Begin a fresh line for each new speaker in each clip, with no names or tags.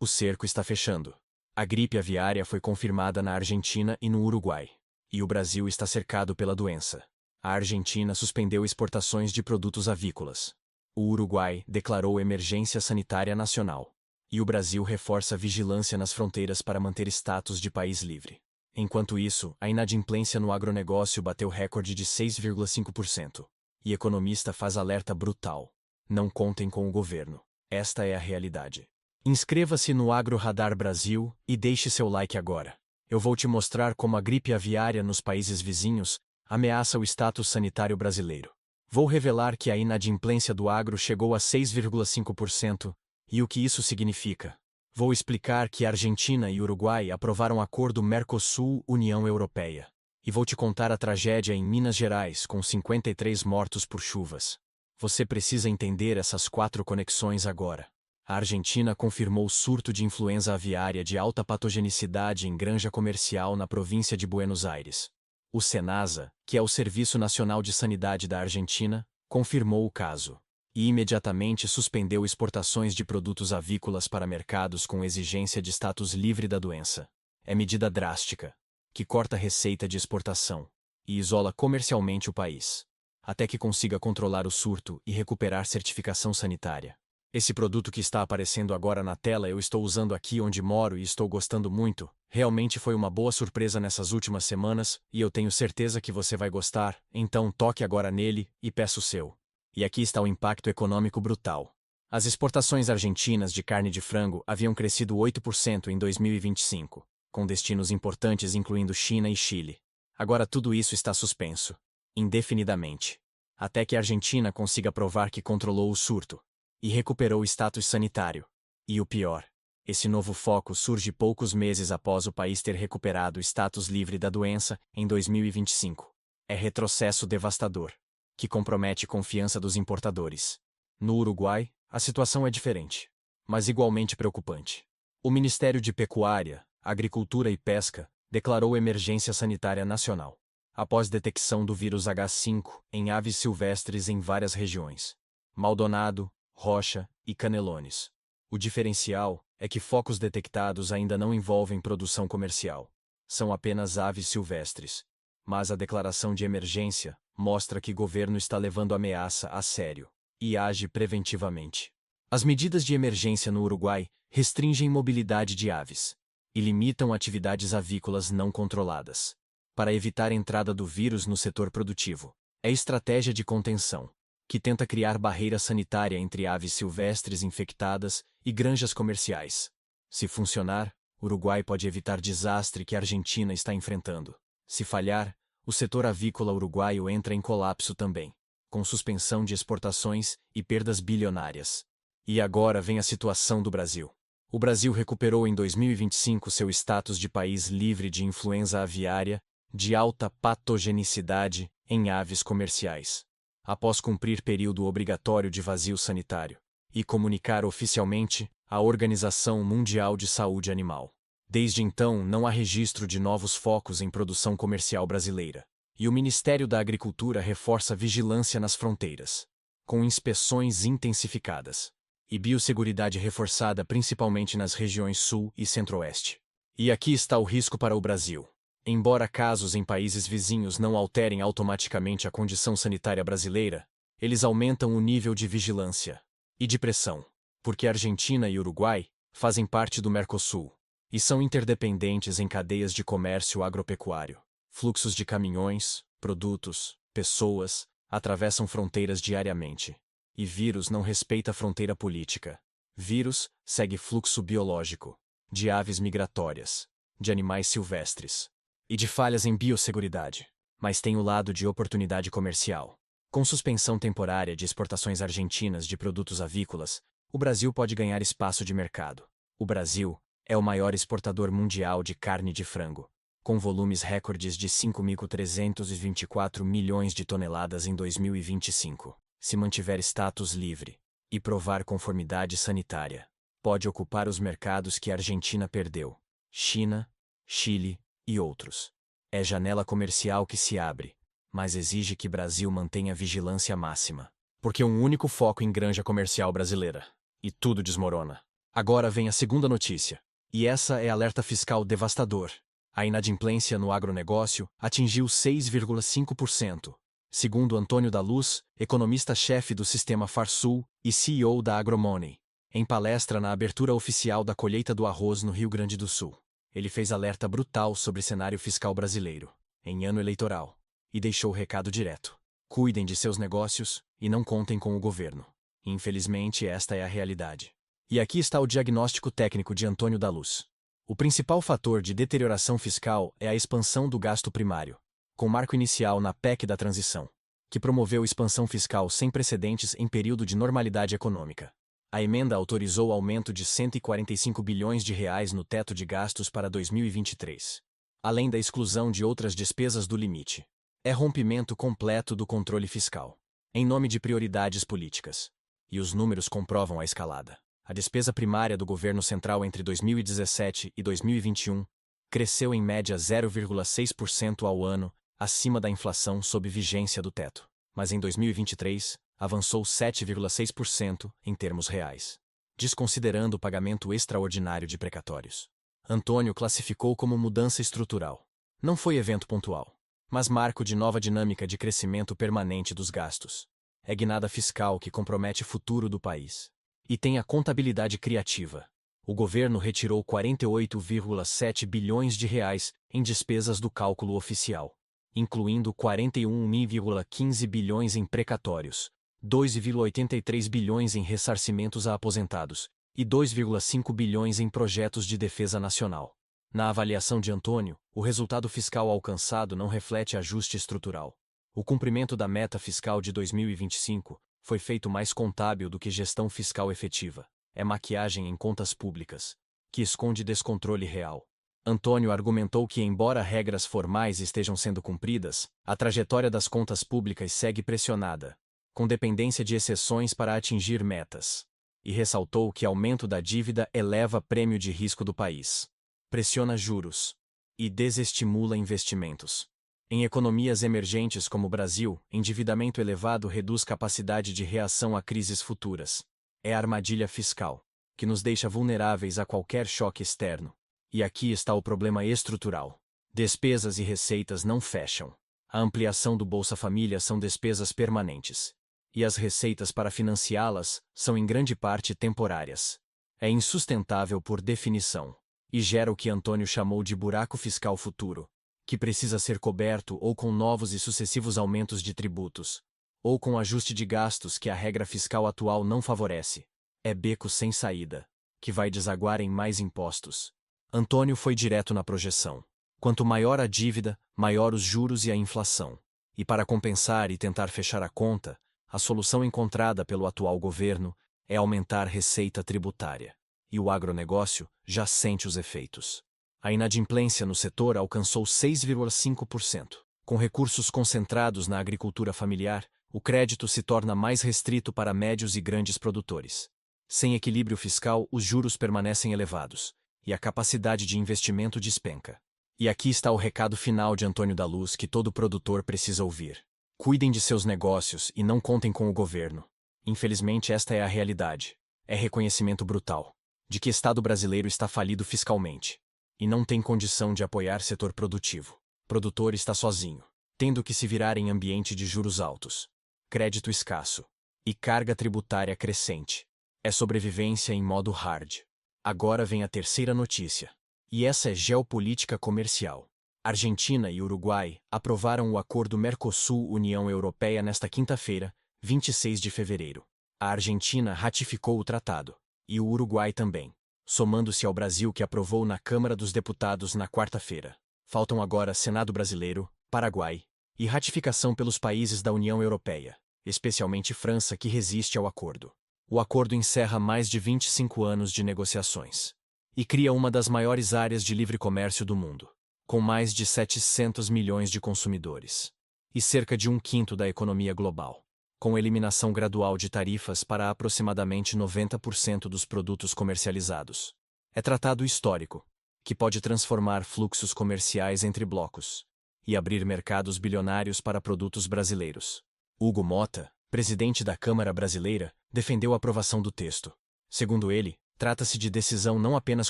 O cerco está fechando. A gripe aviária foi confirmada na Argentina e no Uruguai. E o Brasil está cercado pela doença. A Argentina suspendeu exportações de produtos avícolas. O Uruguai declarou emergência sanitária nacional. E o Brasil reforça a vigilância nas fronteiras para manter status de país livre. Enquanto isso, a inadimplência no agronegócio bateu recorde de 6,5%. E economista faz alerta brutal. Não contem com o governo. Esta é a realidade. Inscreva-se no Agro Radar Brasil e deixe seu like agora. Eu vou te mostrar como a gripe aviária nos países vizinhos ameaça o status sanitário brasileiro. Vou revelar que a inadimplência do agro chegou a 6,5% e o que isso significa. Vou explicar que Argentina e Uruguai aprovaram acordo Mercosul-União Europeia. E vou te contar a tragédia em Minas Gerais com 53 mortos por chuvas. Você precisa entender essas 4 conexões agora. A Argentina confirmou surto de influenza aviária de alta patogenicidade em granja comercial na província de Buenos Aires. O SENASA, que é o Serviço Nacional de Sanidade da Argentina, confirmou o caso e imediatamente suspendeu exportações de produtos avícolas para mercados com exigência de status livre da doença. É medida drástica, que corta a receita de exportação e isola comercialmente o país, até que consiga controlar o surto e recuperar certificação sanitária. Esse produto que está aparecendo agora na tela eu estou usando aqui onde moro e estou gostando muito. Realmente foi uma boa surpresa nessas últimas semanas e eu tenho certeza que você vai gostar, então toque agora nele e peça o seu. E aqui está o impacto econômico brutal. As exportações argentinas de carne de frango haviam crescido 8% em 2025, com destinos importantes incluindo China e Chile. Agora tudo isso está suspenso, indefinidamente, até que a Argentina consiga provar que controlou o surto e recuperou o status sanitário. E o pior, esse novo foco surge poucos meses após o país ter recuperado o status livre da doença em 2025. É retrocesso devastador, que compromete a confiança dos importadores. No Uruguai, a situação é diferente, mas igualmente preocupante. O Ministério de Pecuária, Agricultura e Pesca declarou emergência sanitária nacional, após detecção do vírus H5 em aves silvestres em várias regiões. Maldonado, Rocha e Canelones. O diferencial é que focos detectados ainda não envolvem produção comercial. São apenas aves silvestres. Mas a declaração de emergência mostra que o governo está levando a ameaça a sério e age preventivamente. As medidas de emergência no Uruguai restringem mobilidade de aves e limitam atividades avícolas não controladas, para evitar a entrada do vírus no setor produtivo. É estratégia de contenção, que tenta criar barreira sanitária entre aves silvestres infectadas e granjas comerciais. Se funcionar, o Uruguai pode evitar desastre que a Argentina está enfrentando. Se falhar, o setor avícola uruguaio entra em colapso também, com suspensão de exportações e perdas bilionárias. E agora vem a situação do Brasil. O Brasil recuperou em 2025 seu status de país livre de influenza aviária de alta patogenicidade em aves comerciais, após cumprir período obrigatório de vazio sanitário, e comunicar oficialmente à Organização Mundial de Saúde Animal. Desde então, não há registro de novos focos em produção comercial brasileira, e o Ministério da Agricultura reforça a vigilância nas fronteiras, com inspeções intensificadas e biosseguridade reforçada principalmente nas regiões Sul e Centro-Oeste. E aqui está o risco para o Brasil. Embora casos em países vizinhos não alterem automaticamente a condição sanitária brasileira, eles aumentam o nível de vigilância e de pressão, porque Argentina e Uruguai fazem parte do Mercosul e são interdependentes em cadeias de comércio agropecuário. Fluxos de caminhões, produtos, pessoas atravessam fronteiras diariamente. E vírus não respeita fronteira política. Vírus segue fluxo biológico, de aves migratórias, de animais silvestres e de falhas em biosseguridade. Mas tem o lado de oportunidade comercial. Com suspensão temporária de exportações argentinas de produtos avícolas, o Brasil pode ganhar espaço de mercado. O Brasil é o maior exportador mundial de carne de frango, com volumes recordes de 5.324 milhões de toneladas em 2025. Se mantiver status livre e provar conformidade sanitária, pode ocupar os mercados que a Argentina perdeu, China, Chile e outros. É janela comercial que se abre, mas exige que Brasil mantenha vigilância máxima, porque um único foco em granja comercial brasileira, e tudo desmorona. Agora vem a segunda notícia. E essa é alerta fiscal devastador. A inadimplência no agronegócio atingiu 6,5%. Segundo Antônio da Luz, economista-chefe do Sistema Farsul e CEO da Agromoney, em palestra na abertura oficial da colheita do arroz no Rio Grande do Sul. Ele fez alerta brutal sobre o cenário fiscal brasileiro, em ano eleitoral, e deixou o recado direto. Cuidem de seus negócios e não contem com o governo. Infelizmente, esta é a realidade. E aqui está o diagnóstico técnico de Antônio da Luz. O principal fator de deterioração fiscal é a expansão do gasto primário, com marco inicial na PEC da transição, que promoveu expansão fiscal sem precedentes em período de normalidade econômica. A emenda autorizou aumento de 145 bilhões de reais no teto de gastos para 2023, além da exclusão de outras despesas do limite. É rompimento completo do controle fiscal, em nome de prioridades políticas. E os números comprovam a escalada. A despesa primária do governo central entre 2017 e 2021 cresceu em média 0,6% ao ano, acima da inflação sob vigência do teto. Mas em 2023, avançou 7,6% em termos reais, desconsiderando o pagamento extraordinário de precatórios. Antônio classificou como mudança estrutural. Não foi evento pontual, mas marco de nova dinâmica de crescimento permanente dos gastos. É guinada fiscal que compromete o futuro do país. E tem a contabilidade criativa. O governo retirou 48,7 bilhões de reais em despesas do cálculo oficial, incluindo 41,15 bilhões em precatórios, 2,83 bilhões em ressarcimentos a aposentados e 2,5 bilhões em projetos de defesa nacional. Na avaliação de Antônio, o resultado fiscal alcançado não reflete ajuste estrutural. O cumprimento da meta fiscal de 2025 foi feito mais contábil do que gestão fiscal efetiva. É maquiagem em contas públicas, que esconde descontrole real. Antônio argumentou que, embora regras formais estejam sendo cumpridas, a trajetória das contas públicas segue pressionada, com dependência de exceções para atingir metas. E ressaltou que aumento da dívida eleva prêmio de risco do país, pressiona juros e desestimula investimentos. Em economias emergentes como o Brasil, endividamento elevado reduz capacidade de reação a crises futuras. É a armadilha fiscal, que nos deixa vulneráveis a qualquer choque externo. E aqui está o problema estrutural. Despesas e receitas não fecham. A ampliação do Bolsa Família são despesas permanentes. E as receitas para financiá-las são em grande parte temporárias. É insustentável por definição. E gera o que Antônio chamou de buraco fiscal futuro, que precisa ser coberto ou com novos e sucessivos aumentos de tributos, ou com ajuste de gastos que a regra fiscal atual não favorece. É beco sem saída, que vai desaguar em mais impostos. Antônio foi direto na projeção. Quanto maior a dívida, maior os juros e a inflação. E para compensar e tentar fechar a conta, a solução encontrada pelo atual governo é aumentar receita tributária. E o agronegócio já sente os efeitos. A inadimplência no setor alcançou 6,5%. Com recursos concentrados na agricultura familiar, o crédito se torna mais restrito para médios e grandes produtores. Sem equilíbrio fiscal, os juros permanecem elevados, e a capacidade de investimento despenca. E aqui está o recado final de Antônio da Luz que todo produtor precisa ouvir. Cuidem de seus negócios e não contem com o governo. Infelizmente, esta é a realidade. É reconhecimento brutal de que o Estado brasileiro está falido fiscalmente e não tem condição de apoiar setor produtivo. O produtor está sozinho, tendo que se virar em ambiente de juros altos, crédito escasso e carga tributária crescente. É sobrevivência em modo hard. Agora vem a terceira notícia. E essa é geopolítica comercial. Argentina e Uruguai aprovaram o acordo Mercosul-União Europeia nesta quinta-feira, 26 de fevereiro. A Argentina ratificou o tratado, e o Uruguai também, somando-se ao Brasil que aprovou na Câmara dos Deputados na quarta-feira. Faltam agora Senado Brasileiro, Paraguai e ratificação pelos países da União Europeia, especialmente França, que resiste ao acordo. O acordo encerra mais de 25 anos de negociações e cria uma das maiores áreas de livre comércio do mundo, com mais de 700 milhões de consumidores e cerca de 1/5 da economia global, com eliminação gradual de tarifas para aproximadamente 90% dos produtos comercializados. É tratado histórico, que pode transformar fluxos comerciais entre blocos e abrir mercados bilionários para produtos brasileiros. Hugo Mota, presidente da Câmara Brasileira, defendeu a aprovação do texto. Segundo ele, Trata-se de decisão não apenas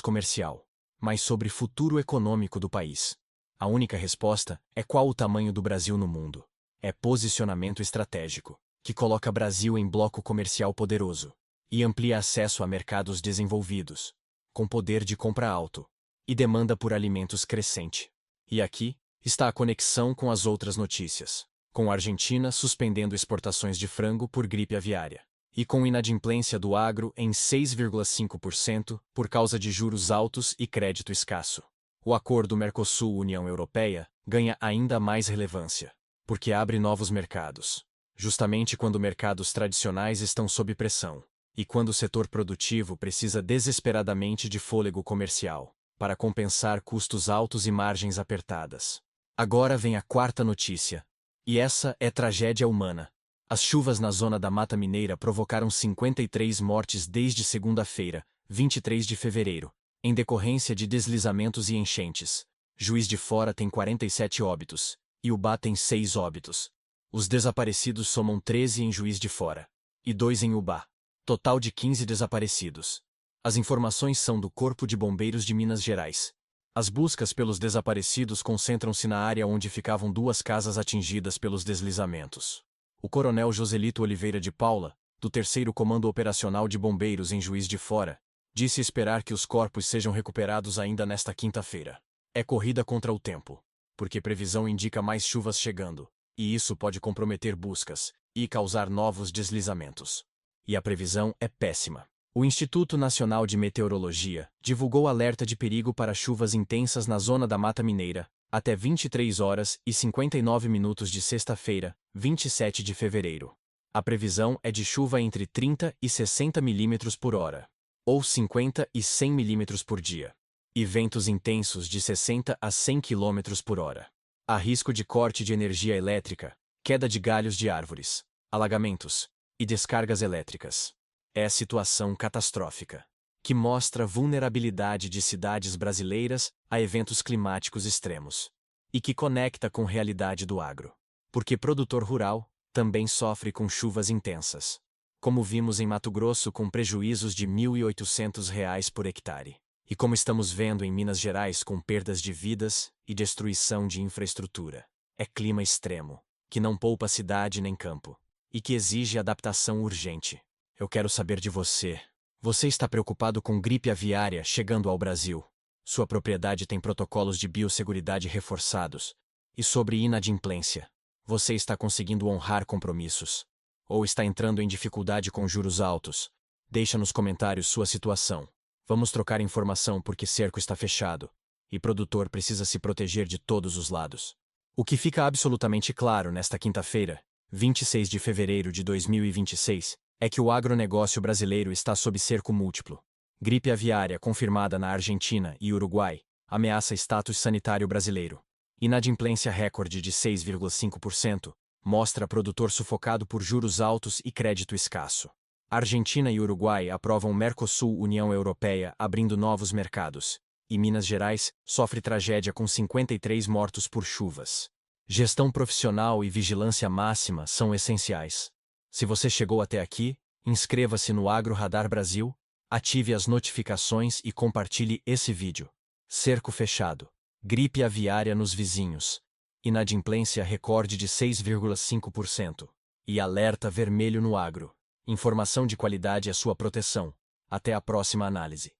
comercial, mas sobre futuro econômico do país. A única resposta é qual o tamanho do Brasil no mundo. É posicionamento estratégico, que coloca Brasil em bloco comercial poderoso e amplia acesso a mercados desenvolvidos, com poder de compra alto e demanda por alimentos crescente. E aqui está a conexão com as outras notícias, com a Argentina suspendendo exportações de frango por gripe aviária, e com inadimplência do agro em 6,5% por causa de juros altos e crédito escasso. O acordo Mercosul-União Europeia ganha ainda mais relevância, porque abre novos mercados, justamente quando mercados tradicionais estão sob pressão, e quando o setor produtivo precisa desesperadamente de fôlego comercial, para compensar custos altos e margens apertadas. Agora vem a quarta notícia, e essa é tragédia humana. As chuvas na zona da Mata Mineira provocaram 53 mortes desde segunda-feira, 23 de fevereiro, em decorrência de deslizamentos e enchentes. Juiz de Fora tem 47 óbitos, e Ubá tem 6 óbitos. Os desaparecidos somam 13 em Juiz de Fora, e 2 em Ubá. Total de 15 desaparecidos. As informações são do Corpo de Bombeiros de Minas Gerais. As buscas pelos desaparecidos concentram-se na área onde ficavam 2 casas atingidas pelos deslizamentos. O coronel Joselito Oliveira de Paula, do 3º Comando Operacional de Bombeiros em Juiz de Fora, disse esperar que os corpos sejam recuperados ainda nesta quinta-feira. É corrida contra o tempo, porque previsão indica mais chuvas chegando, e isso pode comprometer buscas e causar novos deslizamentos. E a previsão é péssima. O Instituto Nacional de Meteorologia divulgou alerta de perigo para chuvas intensas na zona da Mata Mineira, até 23 horas e 59 minutos de sexta-feira, 27 de fevereiro. A previsão é de chuva entre 30 e 60 milímetros por hora, ou 50 e 100 milímetros por dia, e ventos intensos de 60 a 100 quilômetros por hora. Há risco de corte de energia elétrica, queda de galhos de árvores, alagamentos e descargas elétricas. É situação catastrófica, que mostra a vulnerabilidade de cidades brasileiras a eventos climáticos extremos, e que conecta com a realidade do agro. Porque produtor rural também sofre com chuvas intensas, como vimos em Mato Grosso com prejuízos de R$ 1.800 por hectare, e como estamos vendo em Minas Gerais com perdas de vidas e destruição de infraestrutura. É clima extremo, que não poupa cidade nem campo, e que exige adaptação urgente. Eu quero saber de você. Você está preocupado com gripe aviária chegando ao Brasil? Sua propriedade tem protocolos de biosseguridade reforçados? E sobre inadimplência? Você está conseguindo honrar compromissos? Ou está entrando em dificuldade com juros altos? Deixa nos comentários sua situação. Vamos trocar informação porque cerco está fechado, e produtor precisa se proteger de todos os lados. O que fica absolutamente claro nesta quinta-feira, 26 de fevereiro de 2026, é que o agronegócio brasileiro está sob cerco múltiplo. Gripe aviária confirmada na Argentina e Uruguai ameaça status sanitário brasileiro. Inadimplência recorde de 6,5% mostra produtor sufocado por juros altos e crédito escasso. Argentina e Uruguai aprovam Mercosul-União Europeia abrindo novos mercados. E Minas Gerais sofre tragédia com 53 mortos por chuvas. Gestão profissional e vigilância máxima são essenciais. Se você chegou até aqui, inscreva-se no Agro Radar Brasil, ative as notificações e compartilhe esse vídeo. Cerco fechado. Gripe aviária nos vizinhos. Inadimplência recorde de 6,5%. E alerta vermelho no agro. Informação de qualidade é sua proteção. Até a próxima análise.